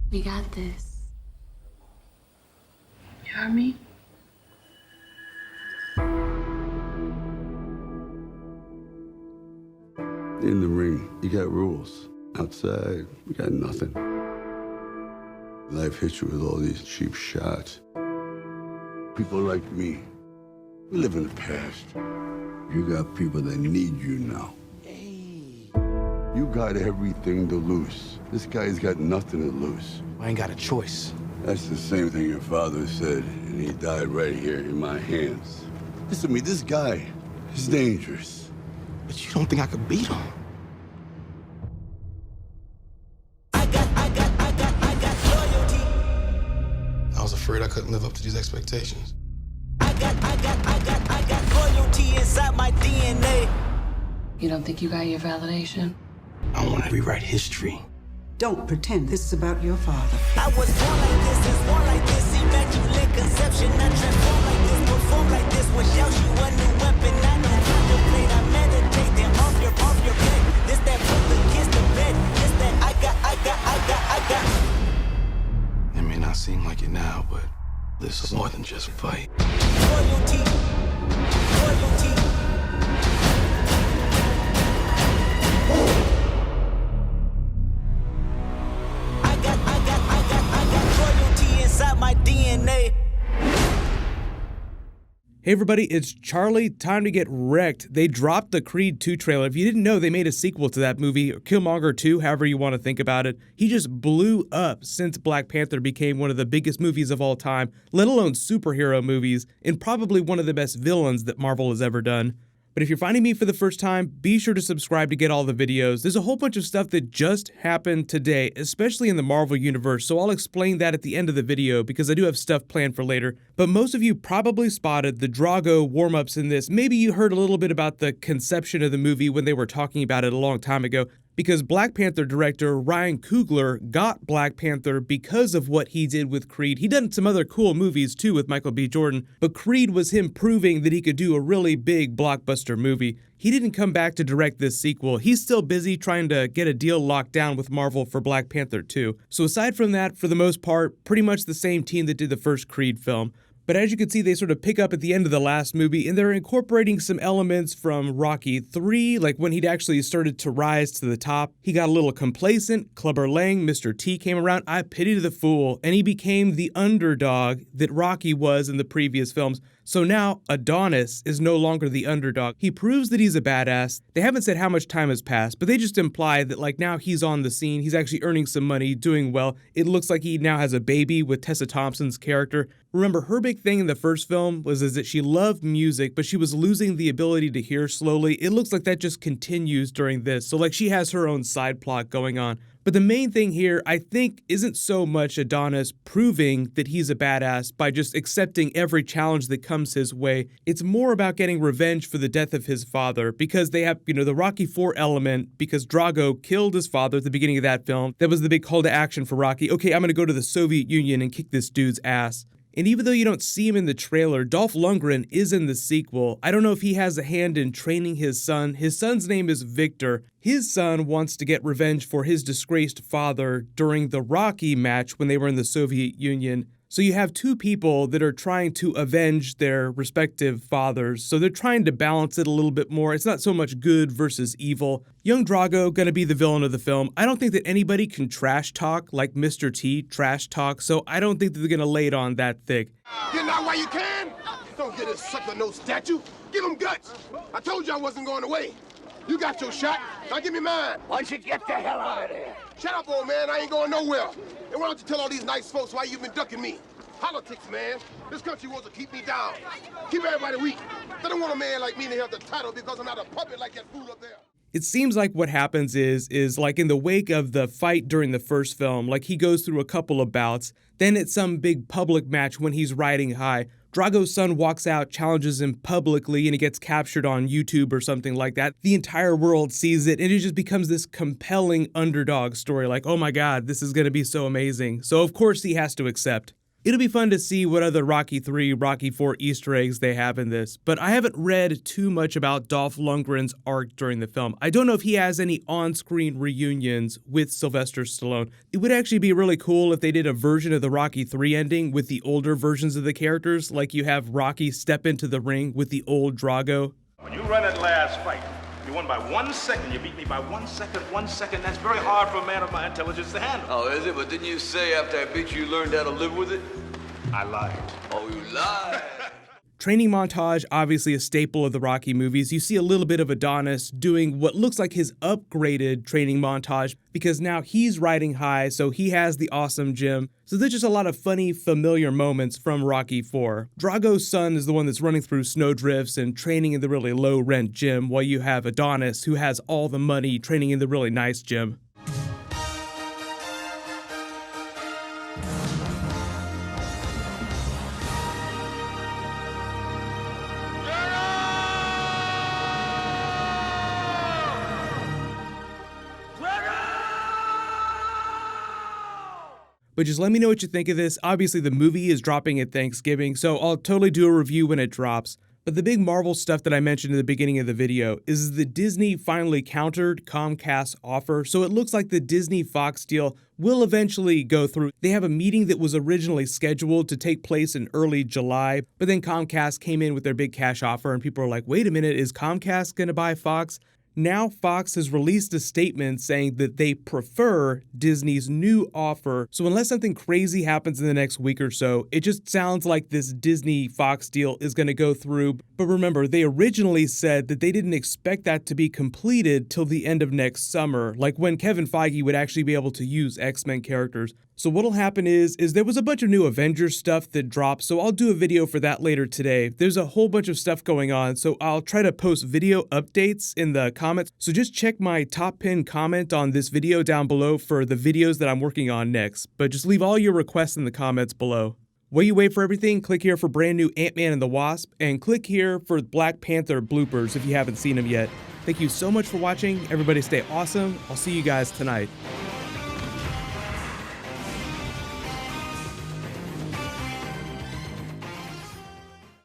We got this. You heard me? In the ring, you got rules. Outside, we got nothing. Life hits you with all these cheap shots. People like me, we live in the past. You got people that need you now. Hey. You got everything to lose. This guy's got nothing to lose. I ain't got a choice. That's the same thing your father said, and he died right here in my hands. Listen to me, this guy is dangerous. But you don't think I could beat him? I was afraid I couldn't live up to these expectations. I got loyalty inside my DNA. You don't think you got your validation? I want to rewrite history. Don't pretend this is about your father. I was born like this, is born like this. Immaculate conception. I transform like this, perform like this. Wish out you a new weapon. I don't contemplate, I meditate. Then off your bed. This that pull against the bed. This that I got. It may not seem like it now, but this is more than just a fight. Loyalty. I got loyalty inside my DNA. Hey everybody, it's Charlie. Time to get wrecked. They dropped the Creed 2 trailer. If you didn't know, they made a sequel to that movie, Killmonger 2, however you want to think about it. He just blew up since Black Panther became one of the biggest movies of all time, let alone superhero movies, and probably one of the best villains that Marvel has ever done. But if you're finding me for the first time, be sure to subscribe to get all the videos. There's a whole bunch of stuff that just happened today, especially in the Marvel universe, so I'll explain that at the end of the video because I do have stuff planned for later. But most of you probably spotted the Drago warm-ups in this. Maybe you heard a little bit about the conception of the movie when they were talking about it a long time ago, because Black Panther director Ryan Coogler got Black Panther because of what he did with Creed. He'd done some other cool movies too with Michael B. Jordan, but Creed was him proving that he could do a really big blockbuster movie. He didn't come back to direct this sequel. He's still busy trying to get a deal locked down with Marvel for Black Panther 2. So aside from that, for the most part, pretty much the same team that did the first Creed film. But as you can see, they sort of pick up at the end of the last movie, and they're incorporating some elements from Rocky 3, like when he'd actually started to rise to the top. He got a little complacent, Clubber Lang, Mr. T came around, I pitied the fool, and he became the underdog that Rocky was in the previous films. So now, Adonis is no longer the underdog. He proves that he's a badass. They haven't said how much time has passed, but they just imply that like now he's on the scene, he's actually earning some money, doing well. It looks like he now has a baby with Tessa Thompson's character. Remember, her big thing in the first film was that she loved music, but she was losing the ability to hear slowly. It looks like that just continues during this. So like she has her own side plot going on. But the main thing here, I think, isn't so much Adonis proving that he's a badass by just accepting every challenge that comes his way. It's more about getting revenge for the death of his father, because they have, the Rocky 4 element, because Drago killed his father at the beginning of that film. That was the big call to action for Rocky. Okay, I'm gonna go to the Soviet Union and kick this dude's ass. And even though you don't see him in the trailer, Dolph Lundgren is in the sequel. I don't know if he has a hand in training his son. His son's name is Victor. His son wants to get revenge for his disgraced father during the Rocky match when they were in the Soviet Union. So you have two people that are trying to avenge their respective fathers. So they're trying to balance it a little bit more. It's not so much good versus evil. Young Drago gonna be the villain of the film. I don't think that anybody can trash talk like Mr. T trash talk, so I don't think that they're gonna lay it on that thick. Get out while you can. Don't get this sucker no statue. Give him guts. I told you I wasn't going away. You got your shot. Now give me mine. Why don't you get the hell out of there? Shut up, old man. I ain't going nowhere. And why don't you tell all these nice folks why you've been ducking me? Politics, man. This country wants to keep me down. Keep everybody weak. They don't want a man like me to have the title because I'm not a puppet like that fool up there. It seems like what happens is like in the wake of the fight during the first film, like he goes through a couple of bouts, then at some big public match when he's riding high, Drago's son walks out, challenges him publicly, and he gets captured on YouTube or something like that. The entire world sees it, and it just becomes this compelling underdog story, like, oh my god, this is gonna be so amazing. So of course he has to accept. It'll be fun to see what other Rocky 3, Rocky 4 Easter eggs they have in this, but I haven't read too much about Dolph Lundgren's arc during the film. I don't know if he has any on-screen reunions with Sylvester Stallone. It would actually be really cool if they did a version of the Rocky 3 ending with the older versions of the characters, like you have Rocky step into the ring with the old Drago. When you run that last fight, you won by 1 second. You beat me by 1 second, 1 second. That's very hard for a man of my intelligence to handle. Oh, is it? But didn't you say after I beat you, you learned how to live with it? I lied. Oh, you lied. Training montage, obviously a staple of the Rocky movies. You see a little bit of Adonis doing what looks like his upgraded training montage because now he's riding high, so he has the awesome gym. So there's just a lot of funny, familiar moments from Rocky 4. Drago's son is the one that's running through snowdrifts and training in the really low-rent gym, while you have Adonis, who has all the money, training in the really nice gym. But just let me know what you think of this. Obviously, the movie is dropping at Thanksgiving, so I'll totally do a review when it drops. But the big Marvel stuff that I mentioned in the beginning of the video is that Disney finally countered Comcast's offer, so it looks like the Disney-Fox deal will eventually go through. They have a meeting that was originally scheduled to take place in early July, but then Comcast came in with their big cash offer, and people are like, wait a minute, is Comcast going to buy Fox? Now Fox has released a statement saying that they prefer Disney's new offer. So unless something crazy happens in the next week or so, it just sounds like this Disney-Fox deal is going to go through. But remember, they originally said that they didn't expect that to be completed till the end of next summer, like when Kevin Feige would actually be able to use X-Men characters. So what'll happen is there was a bunch of new Avengers stuff that dropped, so I'll do a video for that later today. There's a whole bunch of stuff going on, so I'll try to post video updates in the comments. So just check my top pinned comment on this video down below for the videos that I'm working on next. But just leave all your requests in the comments below. While you wait for everything, click here for brand new Ant-Man and the Wasp, and click here for Black Panther bloopers if you haven't seen them yet. Thank you so much for watching. Everybody stay awesome. I'll see you guys tonight.